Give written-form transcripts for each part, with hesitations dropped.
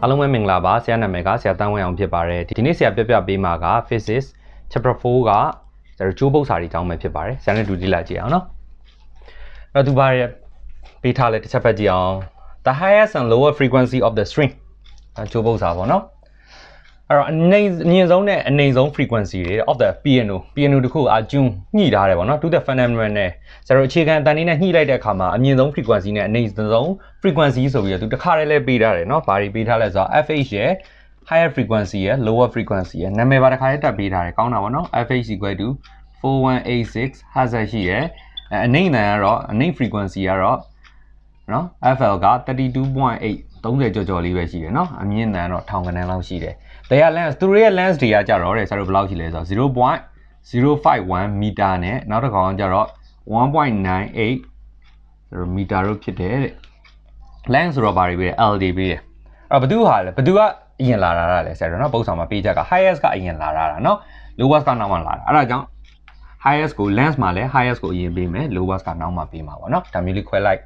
အားလုံးပဲမင်္ဂလာပါဆရာနာမည်ကဆရာတန်းဝင်းအောင်ဖြစ်ပါတယ်ဒီနေ့ဆရာပြပြပေးမှာက physics chapter 4ကကျွန်တော်ကျိုးပုတ်စာတွေအကြောင်းပဲဖြစ်ပါတယ်ဆရာနဲ့တူကြည့်လိုက်ကြည့်အောင်နော်အဲ့တော့သူပါရပေးထားလဲတစ်ချက်ဖတ်ကြည့်အောင် the highest and lower frequency of the string ကျိုးပုတ်စာပေါ့နော်အဲ့တော့အမြင့်ဆုံးနဲ့အနိမ့်ဆုံး frequency တွေ of the piano တခုအကျွန်းညှိထားတယ်ပေါ့နော် to the phenomenon နဲ့ကျွန်တော်အခြေခံအတန်လေးနဲ့ညှိလိုက်တဲ့အခါမှာအမြင့်ဆုံး frequency နဲ့အနိမ့်ဆုံး frequency ဆိုပြီးတော့သူတစ်ခါတည်းလဲပေးထားတယ်เนาะဘာတွေပေးထားလဲဆိုတော့ FH ရဲ့ higher frequency ရဲ့ lower frequency ရဲ့နာမည်ပါတစ်ခါတည်းတက်ပေးထားတယ်ကောင်းတာပေါ့နော် FH = 4186 Hz ရှိရဲ့အနိမ့်တန်ကတော့အနိမ့် frequency ကတော့เนาะ FL က 32.8 30ကျော်လေးပဲရှိတယ်เนาะအမြင့်တန်တော့ထောင်ကနန်းလောက်ရှိတယ်their length သူတို့ရဲ့ length တွေကကြတော့တဲ့ဆရာတို့ဘယ်လောက်ရှိလဲဆိုတော့ 0.051 meter နဲ့နောက်တစ်ကောင်ကျတော့ 1.98 ဆိုတော့ meter လို့ဖြစ်တယ်တဲ့ length ဆိုတော့ဘာတွေပဲ L တွေပေးတယ်အဲ့တော့ဘယ်သူကအရင်လာတာလဲဆရာတို့เนาะပုံစံမှာပေးချက်က highest ကအရင်လာတာเนาะ lowest ကနောက်မှလာတာအဲ့ဒါကြောင့် highest ကို length မှာလဲ highest ကိုအရင်ပေးမယ် lowest ကနောက်မှပေးမှာပေါ့เนาะဒါမျိုးလေးခွဲလိုက်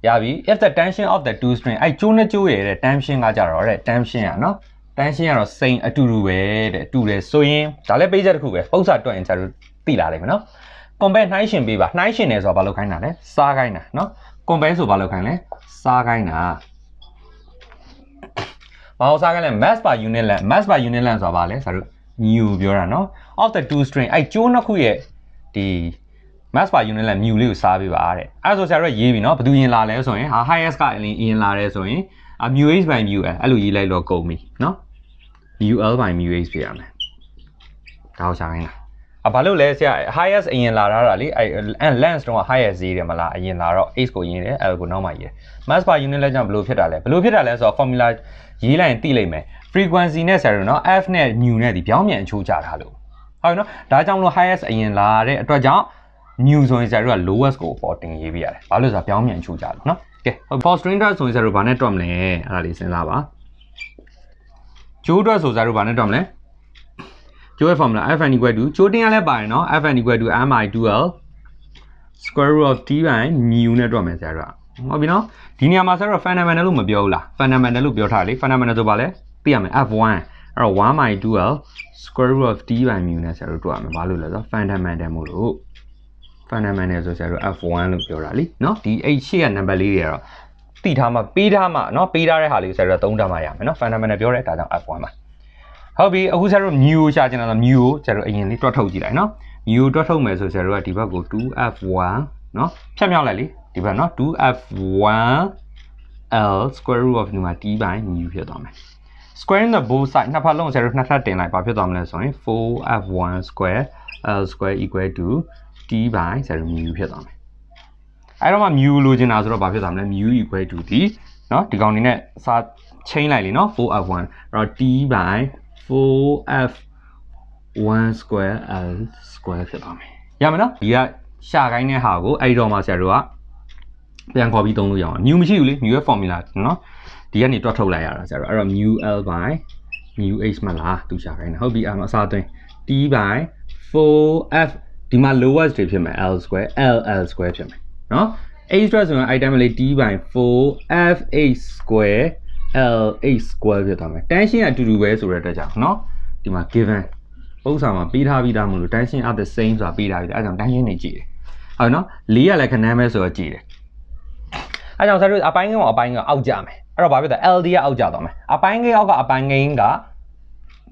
ရပြီ if the tension of the two string အဲ့ကျိုးနဲ့ကျိုးရတဲ့ tension ကကြတော့တဲ့ tension อ่ะเนาะtension ကတော့ same အတူတူပဲတဲ့တူတယ်ဆိုရင်ဒါလည်းပေးချက်တစ်ခုပဲပုံစံတွက်ရင်ကျတော့သိလာလိမ့်မယ်နော် compare နှိုင်းရှင်ပေးပါနှိုင်းရှင်တယ်ဆိုတော့ဘာလုပ်ခိုင်းတာလဲစားခိုင်းတာနော် compare ဆိုဘာလုပ်ခိုင်းလဲစားခိုင်းတာဘာလို့စားခိုင်းလဲ mass per unit length ဆိုတာဘာလဲဆိုတော့ mu ပြောတာနော် of the two string အဲ့ကျိုးနှစ်ခုရဲ့ဒီ mass per unit length mu လေးကိုစားပေးပါတဲ့အဲ့ဒါဆိုဆရာတို့ရေးပြီနော်ဘယ်သူရင်လာလဲဆိုရင်ဟာ highest ကအရင်လာတယ်ဆိုရင်mu h by mu l အဲ့လိုရေးလိုက်တော့ကုန်ပြီနော် mu l by mu h ဖြစ်ရမယ်ဒါကိုရှာခိုင်းတာဘာလို့လဲဆရာ highest အရင်လာတာလေအဲ့ length တော့ highest ရေးတယ်မလားအရင်လာတော့ h ကိုရေးတယ် l ကိုနောက်မှရေးတယ် mass per unit လည်းကြောင့်ဘယ်လိုဖြစ်တာလဲဆိုတော့ formula ရေးလိုက်ရင်သိလိမ့်မယ် frequency နဲ့ဆရာတို့နော် f နဲ့ mu နဲ့ဒီပြောင်းပြန်အချိုးကြတာလို့ဟုတ်ပြီနော်ဒါကြောင့်လို့ highest အရင်လာတဲ့အတွက်ကြောင့် mu ဆိုရင်ဆရာတို့က lowest ကိုပေါ်တင်ရေးပေးရတယ်ဘာလို့ဆိုတော့ပြောင်းပြန်အချိုးကြလို့နော်ကဲ for string အတွက်ဆိုရင်ဆရာတို့ဘာနဲ့တွက်မလဲအဲ့ဒါလေးစဉ်းစားပါကျိုးအတွက်ဆိုဆရာတို့ဘာနဲ့တွက်မလဲကျိုးရဲ့ formula fn = ကျိုးတင်ရလဲပါရင်နော် fn = mi2l square root of t by mu နဲ့တွက်မယ်ဆရာတို့ဟုတ်ပြီနော်ဒီနေရာမှာဆရာတို့ fundamental လို့မပြောဘူးလား fundamental လို့ပြောထားလေ fundamental ဆိုပါလဲသိရမယ် f1 အဲ့တော့ 1 mi2l square root of t by mu နဲ့ဆရာတို့တွက်ရမယ်ဘာလို့လဲဆိုတော့ fundamental မို့လို့ fundamental ဆိုဆရာတို့ f1 လို့ပြောတာလीเนาะဒီ h ရှေ့က number လေးတွေကတော့သိထားမှပေးထားမှเนาะပေးထားတဲ့ဟာလေးကိုဆရာတို့သုံးထားမှရမယ်เนาะ fundamental ပြောတဲ့ဒါကြောင့် f1 ပါဟုတ်ပြီအခုဆရာတို့ mu ကိုရှာချင်တာဆို mu ကိုဆရာတို့အရင်လေးတွက်ထုတ်ကြည့်လိုက်เนาะ mu တွက်ထုတ်မယ်ဆိုဆရာတို့ကဒီဘက်ကို 2f1 เนาะဖြတ်မြောက်လိုက်လေဒီဘက်เนาะ 2f1 l square root of ဒီမှာ t by mu ဖြစ်သွားမယ် squaring the both side နှစ်ဖက်လုံးဆရာတို့နှစ်ထပ်တင်လိုက်ဘာဖြစ်သွားမလဲဆိုရင် 4f1 square l square equal to t by ဆရာတို့ mu ဖြစ်သွားမယ်အဲ့တော့မှ mu လိုချင်တာဆိုတော့ဘာဖြစ်သွားမလဲ mu equal to ဒီเนาะဒီကောင်နေနဲ့စာချိန်လိုက်လေเนาะ 4f1 အဲ့တော့ t by 4f1 square l square ဖြစ်သွားမယ်ရမယ်เนาะဒီကရှာခိုင်းတဲ့ဟာကိုအဲ့တော့မှဆရာတို့ကပြန်ခေါ်ပြီးသုံးလို့ရအောင် mu မရှိဘူးလေ mu ရဲ့ formula เนาะဒီကနေတွက်ထုတ်လိုက်ရတာဆရာတို့အဲ့တော့ mu l by mu h မလားသူရှာခိုင်းတာဟုတ်ပြီအဲ့တော့အစားသွင်း t by 4f ဒီမှာ lowest တွေဖြစ်မယ် l square l square ဖြစ်မယ်เนาะ h အတွက်ဆိုရင် item လေး t by 4 f h square l h square ဖြစ်သွားမယ် tension ကအတူတူပဲဆိုတဲ့အတွက်ကြောင့်เนาะဒီမှာ given ပုံစံမှာပေးထားပြီးသားမလို့ tension are the same ဆိုတာပေးထားပြီးသားအဲကြောင့် tension တွေကြည့်တယ်ဟုတ်เนาะ4ကလည်းခဏမ်းပဲဆိုတော့ကြည့်တယ်အဲကြောင့်ဆရာတို့အပိုင်းကအောက်ကြမယ်အဲ့တော့ဘာဖြစ်လဲ ld ကအောက်ကြသွားမယ်အပိုင်းကအောက်ကအပိုင်းက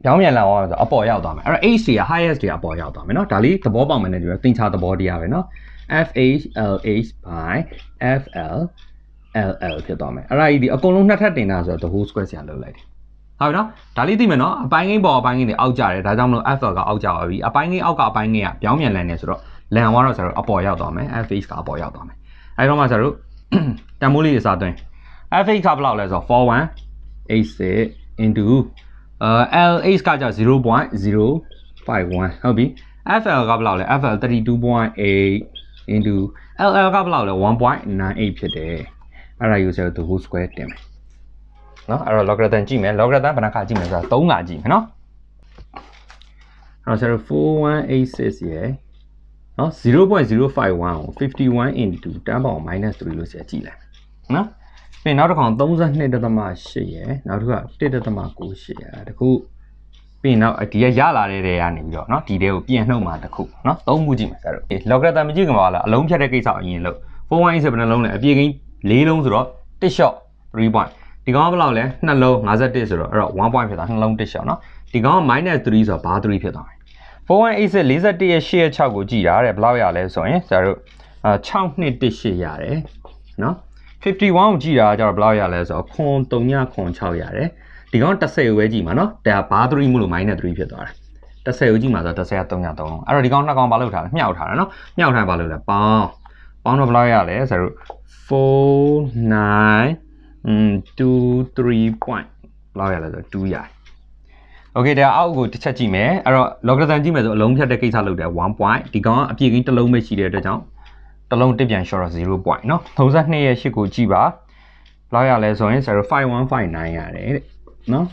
ပြောင်းပြန်လာအောင်ဆိုအပေါ်ရောက်သွားမယ်အဲ့တော့ h တွေက highest တွေအပေါ်ရောက်သွားမယ်เนาะဒါလေးသဘောပေါက်မယ်နဲ့ပြောသင်္ချာသဘောတရားပဲเนาะ fh lh by fl ll ဖြစ်သွားမယ်အဲ့ဒါကြီးဒီအကုန်လုံးနှစ်ထပ်တင်တာဆိုတော့ the whole square ဆရာလုပ်လိုက်တယ်ဟုတ်ပြီเนาะဒါလေးသိမယ်เนาะအပိုင်းကိန်းပေါ်အပိုင်းကိန်းတွေအောက်ကြတယ်ဒါကြောင့်မလို့ fl ကအောက်ကြပါပြီအပိုင်းကိန်းအောက်ကအပိုင်းကိန်းကပြောင်းပြန်လန်နေဆိုတော့လန်သွားတော့ဆရာတို့အပေါ်ရောက်သွားမယ် fh ကအပေါ်ရောက်သွားမယ်အဲ့တော့မှဆရာတို့တန်မိုးလေးအစားသွင်း fh ကဘယ်လောက်လဲဆိုတော့4186 into lh ကကြ 0.051 ဟုတ်ပြီ fl ကဘယ်လောက်လဲ fl 32.8 into ll ကဘယ်လောက်လဲ 1.98 ဖြစ်တယ်အဲ့ဒါယူဆရာတို့ whole square တင်မယ်เนาะအဲ့တော့ logarithm ကြည့်မယ် logarithm ဘယ်နှခါကြည့်မယ်ဆိုတော့3ခါကြည့်မယ်เนาะအဲ့တော့ဆရာတို့4186ရယ်เนาะ 0.051 ကို51 into 10 power minus 3လို့ဆရာကြည့်လိုက်เนาะ ပြင်နောက်တစ်ခါ32.8ရယ်နောက်တစ်ခါ1.98ရယ်တခုပြင်နောက်ဒီရလာတဲ့တွေကနေပြီးတော့เนาะဒီတွေကိုပြင်နှုတ်မှာတခုเนาะ3ခုကြည့်မှာဆက်လို့ logarithm မကြည့်ခင်ပါလားအလုံးဖြတ်တဲ့ကိစ္စအရင်လို့4187ဘယ်နှလုံးလဲအပြေကိန်း4လုံးဆိုတော့1 shot 3 point ဒီကောင်ကဘယ်လောက်လဲ2လုံး51ဆိုတော့အဲ့တော့1 point ဖြစ်သွား2လုံး1 shot เนาะဒီကောင်က -3 ဆိုတော့ဘာ3ဖြစ်သွားမယ်4186 41ရဲ့8ရဲ့6ကိုကြည့်တာတဲ့ဘယ်လောက်ရလဲဆိုရင်ဆရာတို့6218ရတယ်เนาะ51ကိုကြည့်တာကျတော့ဘယ်လောက်ရလဲဆိုတော့3.6ရတယ်ဒီကောင်10ကိုပဲကြည့်မှာเนาะဒါဘာ3မို့လို့ -3 ဖြစ်သွားတယ်10ကိုကြည့်မှာဆိုတော့10က3.3လုံးအဲ့တော့ဒီကောင်နှစ်ကောင်ဘာလုပ်ထားလဲမြှောက်ထားတယ်เนาะမြှောက်ထားဘာလုပ်လဲပေါင်းတော့ဘယ်လောက်ရလဲဆိုတော့4923 point ဘယ်လောက်ရလဲဆိုတော့2ရတယ်โอเคဒါအောက်ကိုတစ်ချက်ကြည့်မယ်အဲ့တော့ logarithm ကြည့်မယ်ဆိုအလုံးဖြတ်တဲ့ကိစ္စလုပ်တယ်1 point ဒီကောင်ကအပြည့်ကင်းတစ်လုံးပဲရှိတဲ့အတွက်ကြောင့်တစ်လုံးတစ်ပြန် short 0 point เนาะ32ရဲ့8ကိုကြည့်ပါဘယ်လောက်ရလဲဆိုရင်5159ရတယ်တဲ့เนาะ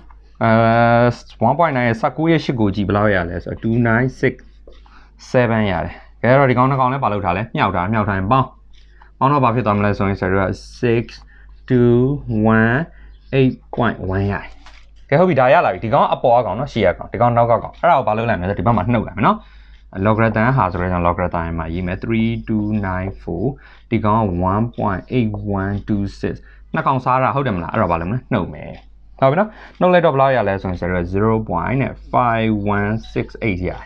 1.9ရဲ့19ရဲ့8ကိုကြည့်ဘယ်လောက်ရလဲဆိုတော့2967ရတယ်ခဲတော့ဒီကောင်နှစ်ကောင်လည်းပါလောက်ထားလဲမြှောက်ထားရင်ပေါင်းတော့ဘာဖြစ်သွားမလဲဆိုရင်ဆိုတော့6218.1ရတယ်ကဲဟုတ်ပြီဒါရလာပြီဒီကောင်အပေါ်အကောင်เนาะရှေ့အကောင်ဒီကောင်နောက်ကကောင်အဲ့ဒါကိုဘာလုပ်လိုက်မလဲဆိုတော့ဒီဘက်မှာနှုတ်လိုက်မယ်เนาะ logarithm ဟာဆိုတော့ကျွန်တော် logarithm မှာရေးမယ်3294ဒီကောင်က 1.8126 နှစ်ကောင်စားတာဟုတ်တယ်မလားအဲ့တော့ဘာလုပ်မလဲနှုတ်မယ်ဟုတ်ပြီနော်နှုတ်လိုက်တော့ဘယ်လောက်ရလဲဆိုရင်ဆိုတော့0.5168ရတယ်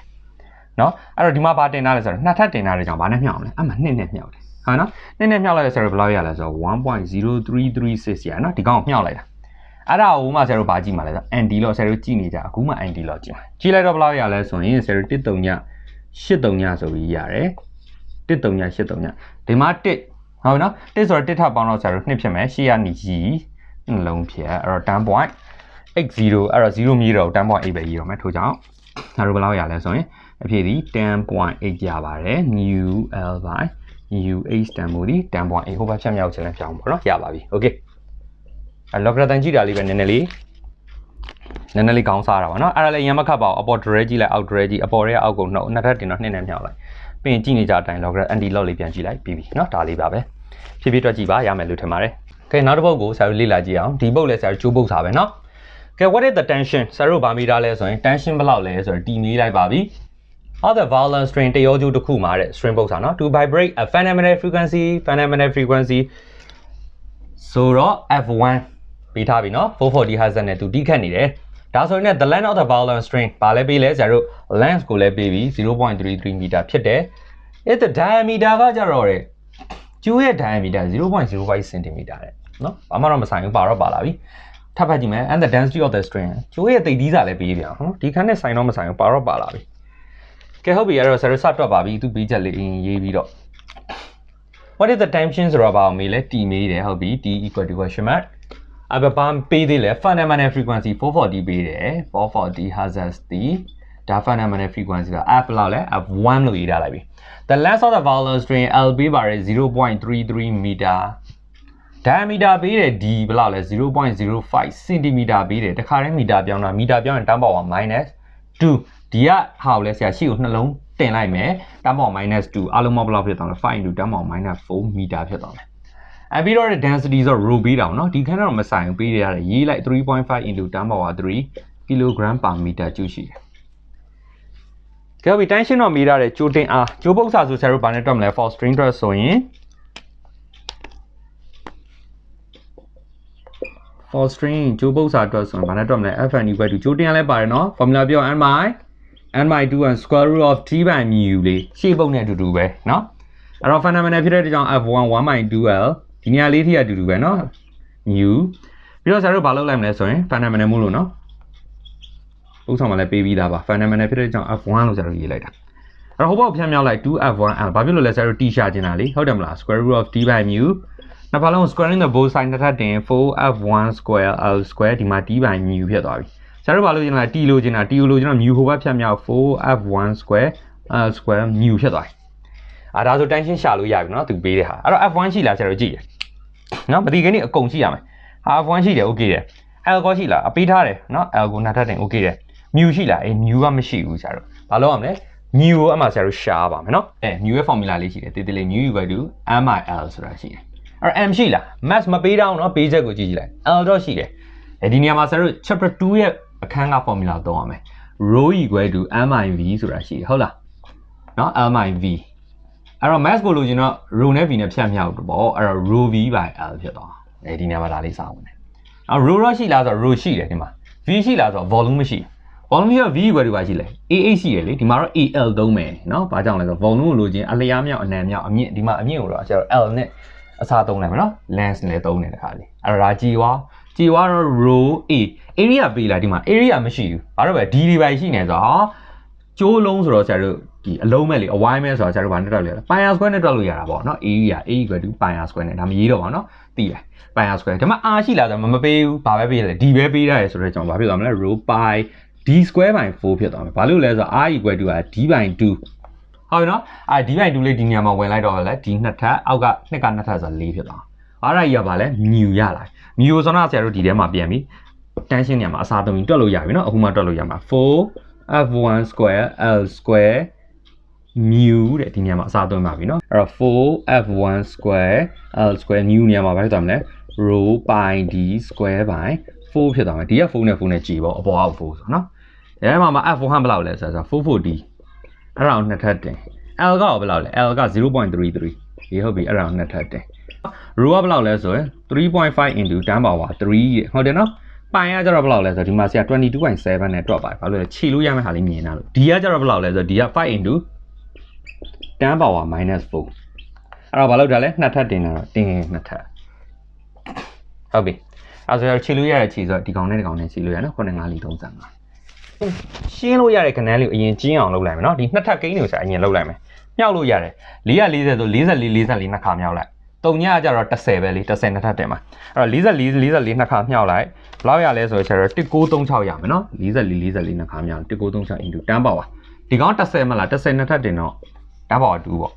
နော်အဲ့တော့ဒီမှာဘာတင်ထားလဲဆိုတော့နှစ်ထပ်တင်ထားတဲ့ကြောင့်ဘာနဲ့မြောက်အောင်လဲအမှ2နဲ့မြောက်တယ်ဟုတ်နော်2နဲ့မြောက်လိုက်လဲဆိုတော့ဘယ်လောက်ရလဲဆိုတော့1.0336ရနော်ဒီကောင်ကိုမြောက်လိုက်တာအဲ့ဒါကိုမှဆရာတို့ဘာကြည့်မှာလဲဆိုတော့ anti လို့ဆရာတို့ကြည့်နေကြအခုမှ anti လို့ကြည့်မှာကြည့်လိုက်တော့ဘယ်လောက်ရလဲဆိုရင်ဆရာတို့13983ဆိုပြီးရတယ်13983ဒီမှာ1ဟုတ်နော်1ဆိုတော့1ထပ်ပေါင်းတော့ဆရာတို့2ဖြစ်မယ်ရှေ့ကနေကြီးနှလုံးဖြတ်အဲ့တော့10.80အဲ့တော့0မြည်တော့10.8ပဲရေးတော့မယ်ထို့ကြောင့်ဒါတို့ဘယ်လောက်ရလဲဆိုရင်အဖြေဒီ10.8ရပါတယ် mu l by mu h တန်ဖိုးဒီ10.8ဟိုဘက်ဖြတ်မြောက်ခြင်းလည်းပြောင်းပေါ့နော်ရပါပြီโอเคlogarithm ကြည့်တာလေးပဲနည်းနည်းလေးခေါင်းစားတာပါနော်အဲ့ဒါလည်းရမ်းမခတ်ပါဘူးအပေါ် direct ကြည့်လိုက်အောက် direct ကြည့်အပေါ်ရဲ့အောက်ကိုနှုတ်နှစ်ထပ်တင်တော့2နဲ့မြောက်လိုက်ပြီးရင်ကြည့်နေကြအတိုင်း logarithm anti log လေးပြန်ကြည့်လိုက်ပြီးပြီနော်ဒါလေးပါပဲဖြည်းဖြည်းတွက်ကြည့်ပါရမယ်လို့ထင်ပါတယ်ကဲနောက်တစ်ပုဒ်ကိုဆရာတို့လေ့လာကြည့်အောင်ဒီပုဒ်လည်းဆရာတို့ကျိုးပုဒ်စာပဲเนาะကဲ what is the tension ဆရာတို့ဗာမိတာလဲဆိုရင် tension ဘယ်လောက်လဲဆိုတော့တီမေးလိုက်ပါပြီ all the violent string တရောကျိုးတစ်ခုမှာတဲ့ string ပုဒ်စာเนาะ to vibrate a fundamental frequency ဆိုတော့ f1 ပေးထားပြီเนาะ440 Hz နဲ့သူတီးခတ်နေတယ်ဒါဆိုရင် the length of the violent string ဘာလဲပေးလဲဆရာတို့ length ကိုလည်းပေးပြီး 0.33 meter ဖြစ်တယ် if the diameter ကကြတော့တဲ့ကျိုးရဲ့ diameter 0.05 cm တဲ့နော်ဘာမှတော့မဆိုင်ဘူးပါတော့ပါလာပြီထပ်ဖတ်ကြည့်မယ် and the density of the string ကျိုးရဲ့သိပ်သီးစာလည်းပေးပြန်နော်ဒီခန်းနဲ့ဆိုင်တော့မဆိုင်ဘူးပါတော့ပါလာပြီကဲဟုတ်ပြီအဲ့တော့ဆရာတို့စတွက်ပါပြီသူပေးချက်လေးရေးပြီးတော့ what is the tension ဆိုတော့ဘာမေးလဲတီမေးတယ်ဟုတ်ပြီ t equal to question mark အဘဘာပေးသေးလဲ fundamental frequency 440 ပေးတယ်440 Hz ဒီဒါ fundamental frequency က f လောက်လဲ f1 လို့ရေးထားလိုက်ပြီ the length of the violent string l ပေးပါတယ် 0.33 meter diameter ပေးတယ် d ဘယ်လောက်လဲ 0.05 cm ပေးတယ်တခါတည်းမီတာပြောင်းတာမီတာပြောင်းရင်10 power -2 ဒီကဟာကိုလဲဆရာရှေ့ကိုနှလုံးတင်လိုက်မယ်10 power -2 အားလုံးမဘယ်လောက်ဖြစ်သွားလဲ5 × 10 power -4 မီတာဖြစ်သွားမယ်အပြီးတော့ density ဆို rho ပေးတာเนาะဒီခန်းတော့မဆိုင်ဘူးပေးရတယ်ရေးလိုက် 3.5 × 10 power 3 kilogram per meter ကျူရှိတယ်ကဲပြီ tension တော့မေးထားတယ်ကြိုးတင်အားကြိုးပုတ်စာဆိုဆရာတို့ဘာနဲ့တွက်မလဲ for string တွက်ဆိုရင် for string ကြိုးပုတ်စာတွက်ဆိုရင်ဘာနဲ့တွက်မလဲ fn equal to ကြိုးတင်အားလည်းပါတယ်เนาะ formula ပြော n/2 and square root of t by mu လေးရှေ့ပုတ်နဲ့အတူတူပဲเนาะအဲ့တော့ fundamental ဖြစ်တဲ့ကြောင့် f1 1/2l ဒီနေရာလေးထိအတူတူပဲเนาะ mu ပြီးတော့ဆရာတို့ဘာလုပ်လိုက်မလဲဆိုရင် fundamental မို့လို့เนาะဥဆောင်မှာလည်းပေးပြီးသားပါ fundamental ဖြစ်တဲ့ကြောင့် f1 လို့ဆရာတို့ရေးလိုက်တာအဲ့တော့ဟိုဘက်ကိုဖြန်းမြောက်လိုက် 2f1l ဘာဖြစ်လို့လဲဆရာတို့ t ရှာချင်တာလေဟုတ်တယ်မလား square root of t by mu နှစ်ဖက်လုံး squaring the both sides နှစ်ထပ်တင် 4f1 square l square ဒီမှာ t by mu ဖြစ်သွားပြီဆရာတို့ဘာလို့ကျင်လား t လို့ကျင်တာ t လို့ကျင်တော့ mu ဟိုဘက်ဖြန်းမြောက် 4f1 square l square mu ဖြစ်သွားပြီဒါဆို tension ရှာလို့ရပြီเนาะသူပေးတဲ့ဟာအဲ့တော့ f1 ရှိလားဆရာတို့ကြည့်ရเนาะမတိကိန်းအကုန်ရှိရမယ်ဟာ f1 ရှိတယ် okay တယ် l ကိုရှိလားပေးထားတယ်เนาะ l ကိုနှစ်ထပ်တင် okay တယ် mu ရှိလားmu ကမရှိဘူးဆရာတို့ဘာလို့ရမလဲ mu ကိုအမှဆရာတို့ရှားပါမယ်เนาะmu ရဲ့ formula လေးရှိတယ်တေးသေးလေး mu equal to m/l ဆိုတာရှိတယ် M ရှိလား mass မပေးတော့နော်ပေးချက်ကိုကြည့်ကြည့်လိုက် L တော့ရှိတယ်ဒီနေရာမှာဆရာတို့ chapter 2ရဲ့အခန်းက formula သုံးရမယ် rho equal to m/v ဆိုတာရှိတယ်ဟုတ်လားနော် l/v အဲ့တော့ mass ကိုလိုချင်တော့ rho နဲ့ v နဲ့ဖြတ်မြောက်တော့ပေါ့အဲ့တော့ rho v by l ဖြစ်သွားဒီနေရာမှာဒါလေးစာဝင်တယ်အဲ့ rho တော့ရှိလားဆိုတော့ rho ရှိတယ်ဒီမှာ v ရှိလားဆိုတော့ volume မရှိ volume က v equal to ပါရှိလဲ ah ရှိတယ်လေဒီမှာတော့ al သုံးမယ်နော်ဘာကြောင့်လဲဆိုတော့ volume ကိုလိုချင်အလျားမြောက်အနံမြောက်အမြင့်ဒီမှာအမြင့်ကိုတော့ဆရာတို့ l နဲ့အစားသုံးလိုက်မယ်နော် length နဲ့သုံးတယ်တခါလေးအဲ့တော့ဒါကြည်ဝါတော့ rho a area ပေးလိုက်ဒီမှာ area မရှိဘူးဘာလို့ပဲ d တွေပဲရှိနေဆိုတော့ကျိုးလုံးဆိုတော့ဆရာတို့ဒီအလုံးမဲ့လေအဝိုင်းမဲ့ဆိုတော့ဆရာတို့ဘာနဲ့တွက်လဲ pi r square နဲ့တွက်လို့ရတာပေါ့နော် area a equal to pi r square နဲ့ဒါမရေးတော့ပါနော်သိတယ် pi r square ဒီမှာ r ရှိလားဆိုတော့မပေးဘူးဘာပဲပေးလဲ d ပဲပေးရတယ်ဆိုတော့ကျွန်တော်ဘာဖြစ်သွားမလဲ rho pi d square by 4ဖြစ်သွားမယ်ဘာလို့လဲဆိုတော့ r equal to d by 2ဟုတ်ပြီနော်d by 2လေးဒီနေရာမှာဝင်လိုက်တော့လဲဒီနှစ်ထပ်အောက်ကနှစ်ကနှစ်ထပ်ဆို4ဖြစ်သွားအဲ့ဒါကြီးကဘာလဲ mu ရလာ mu ဆိုတော့ဆရာတို့ဒီထဲမှာပြန်ပြီး tension နေရာမှာအစားသုံးပြီးတွက်လို့ရပြီနော်အခုမှတွက်လို့ရမှာ 4f1 square l square mu တဲ့ဒီနေရာမှာအစားသုံးပါပြီနော်အဲ့တော့ 4f1 square l square mu နေရာမှာဘာဖြစ်သွားမလဲ rho pi d square by 4ဖြစ်သွားမယ်ဒီက4နဲ့4နဲ့ကြည်ပေါ့အပေါ်အောက်4ဆိုနော်ဒါမှမှာ f1 ဘယ်လောက်လဲဆိုတော့ 440 အဲ့ဒါကိုနှစ်ထပ်တင် l ကဘယ်လောက်လဲ l က 0.33 ဒီဟုတ်ပြီအဲ့ဒါကိုနှစ်ထပ်တင် rho ကဘယ်လောက်လဲဆိုရင် 3.5 into 10 power 3ဟုတ်တယ်နော်ပိုင်ကကျတော့ဘယ်လောက်လဲဆိုတော့ဒီမှာဆရာ 22.7 နဲ့တွက်ပါတယ်ဘာလို့လဲခြေလို့ရမယ့်ဟာလေးမြင်တာလို့ဒီကကျတော့ဘယ်လောက်လဲဆိုတော့ဒီက5 into 10 power -4 အဲ့တော့ဘာလို့ဒါလဲနှစ်ထပ်တင်တာတော့တင်နှစ်ထပ်ဟုတ်ပြီအဲ့ဆိုတော့ခြေလို့ရတဲ့ခြေဆိုတော့ဒီကောင်နဲ့ဒီကောင်နဲ့ခြေလို့ရနော်9 5 35ရှင်းလို့ရတဲ့ကဏ္ဍလေးကိုအရင်ကျင်းအောင်လုပ်လိုက်မယ်နော်ဒီနှစ်ထပ်ကိန်းတွေကိုဆရာအရင်လုပ်လိုက်မယ်မြောက်လို့ရတယ်440ဆို44နှစ်ခါမြောက်လိုက်တုံညကကြတော့10ပဲလေ10နှစ်ထပ်တင်မှာအဲ့တော့44နှစ်ခါမြောက်လိုက်ဘယ်လောက်ရလဲဆိုတော့ဆရာတို့1936ရမယ်နော်44နှစ်ခါမြောက်1936 into 10 power ဒီကောင်10မလား10နှစ်ထပ်တင်တော့10 power 2ပေါ့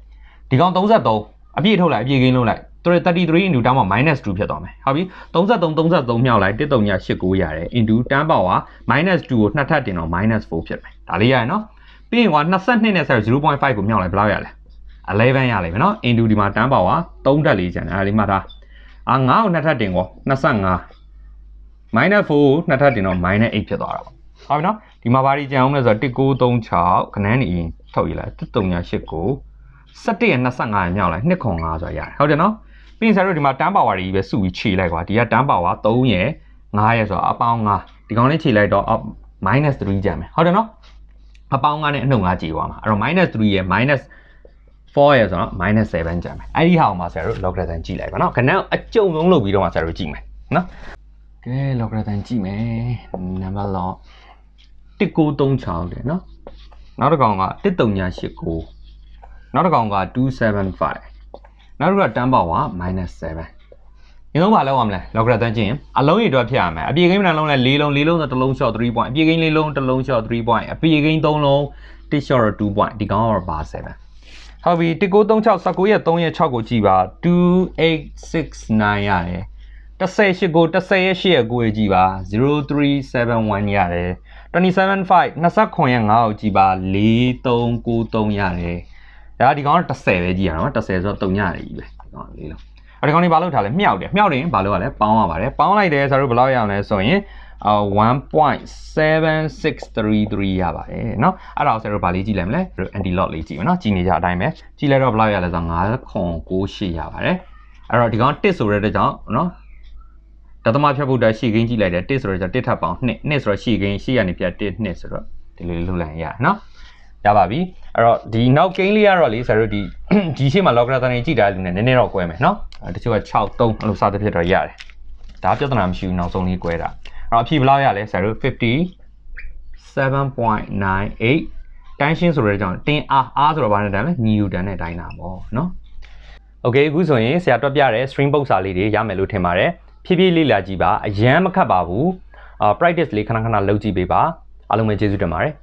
ဒီကောင်33အပြည့်ထုတ်လိုက်အပြည့်ကိန်းလုံးလိုက်33 into 10 power -2 ဖြစ်သွားမယ်ဟုတ်ပြီ33မြောက်လိုက်1389ရတယ် into 10 power -2 ကိုနှစ်ထပ်တင်တော့-4ဖြစ်မယ်ဒါလေးရရနော်ပြီးရင်က22နဲ့ဆိုတော့ 0.5 ကိုမြောက်လိုက်ဘယ်လောက်ရလဲ11ရလိမ့်မယ်နော် into ဒီမှာ10 power 3တက်လေးကျန်တယ်အဲ့ဒါလေးမှတ်ထား9ကိုနှစ်ထပ်တင်ကော25 -4 ကိုနှစ်ထပ်တင်တော့-8ဖြစ်သွားတာပေါ့ဟုတ်ပြီနော်ဒီမှာဘာကြီးကျန်အောင်လဲဆိုတော့1936ခဏနေရင်ထုတ်ရလိုက်1389 17ရ25ရမြောက်လိုက်2.5ဆိုရရတယ်ဟုတ်တယ်နော်ပြီးရင်ဆရာတို့ဒီမှာ10 power ကြီးပဲစုပြီးခြေလိုက်ကွာဒီက10 power 3ရယ်5ရယ်ဆိုတော့အပေါင်း5ဒီကောင်လေးခြေလိုက်တော့-3ကျန်မယ်ဟုတ်တယ်နော်အပေါင်း5နဲ့အနှုတ်5ကြည့်သွားမှာအဲ့တော့-3ရယ်-4ရယ်ဆိုတော့-7ကျန်မယ်အဲ့ဒီဟာကိုမှဆရာတို့ logarithm ကြည့်လိုက်ပါနော်ခဏအကျုံဆုံးလုပ်ပြီးတော့မှဆရာတို့ကြည့်မယ်နော်ကဲ logarithm ကြည့်မယ် number log 1936တယ်နော်နောက်တစ်ကောင်က1389နောက်တစ်ကောင်က275နောက်တစ်ခုက10 power -7ဒီလုံးမလောက်အောင်မလဲ logarithm ကြည့်ရင်အလုံးရည်တော့ဖြတ်ရမယ်အပြေကိန်းမနှလုံးလဲ4လုံးဆိုတစ်လုံး short 3 point အပြေကိန်း4လုံးတစ်လုံး short 3 point အပြေကိန်း3လုံး1 short 2 point ဒီကောင်ကတော့ပါ7ဟုတ်ပြီ1936 19ရက်3ရက်6ကိုကြည့်ပါ2869ရတယ်18ကို10ရက်8ရက်9ရက်ကြည့်ပါ0371ရတယ်275 29ရက်5ကိုကြည့်ပါ4393ရတယ်ဒါဒီကောင်က10ပဲကြည့်ရအောင်10ဆိုတော့3ရတယ်ကြီးပဲဒီကောင်လေးလုံးဒီကောင်လေးဘာလို့ထားလဲမြောက်တယ်မြောက်ရင်ဘာလို့ရလဲပေါင်းရပါတယ်ပေါင်းလိုက်တယ်ဆိုတော့ဘယ်လောက်ရအောင်လဲဆိုရင်1.7633 ရပါတယ်เนาะအဲ့ဒါကိုဆရာတို့ဗာလေးကြည့်လိုက်မလဲ anti log လေးကြည့်မယ်เนาะကြည့်နေကြအတိုင်းပဲကြည့်လိုက်တော့ဘယ်လောက်ရလဲဆိုတော့9.98ရပါတယ်အဲ့တော့ဒီကောင်1ဆိုတဲ့အတွက်ကြောင့်เนาะဒသမဖြတ်ဖို့တက်ရှေ့ကိန်းကြည့်လိုက်တယ်1ဆိုတော့1ထပ်ပေါင်း2ဆိုတော့ရှေ့ကိန်းရှေ့ကနေပြတ်1 2ဆိုတော့ဒီလိုလုပ်လိုက်ရเนาะရပါပြီအဲ့တော့ဒီနောက်ကိန်းလေးကတော့လေဆရာတို့ဒီရှေ့မှာ logarithm တွေကြည့်တာလူနဲ့နည်းနည်းတော့ကွဲမယ်เนาะတချို့က6 3အဲ့လိုစသဖြင့်တော့ရတယ်ဒါပြဿနာမရှိဘူးနောက်ဆုံးလေးကွဲတာအဲ့တော့အဖြေဘယ်လောက်ရလဲဆရာတို့57.98 tension ဆိုတဲ့အကြောင်းတင်းအားဆိုတော့ဘာနဲ့တိုင်းလဲ newton နဲ့တိုင်းတာပေါ့เนาะ okay အခုဆိုရင်ဆရာတွက်ပြတဲ့ string ပုတ်စာလေးတွေရမယ်လို့ထင်ပါတယ်ဖြည်းဖြည်းလေးလာကြည့်ပါအရန်မခတ်ပါဘူးpractice လေးခဏခဏလုပ်ကြည့်ပေးပါအားလုံးပဲကျေးဇူးတင်ပါတယ်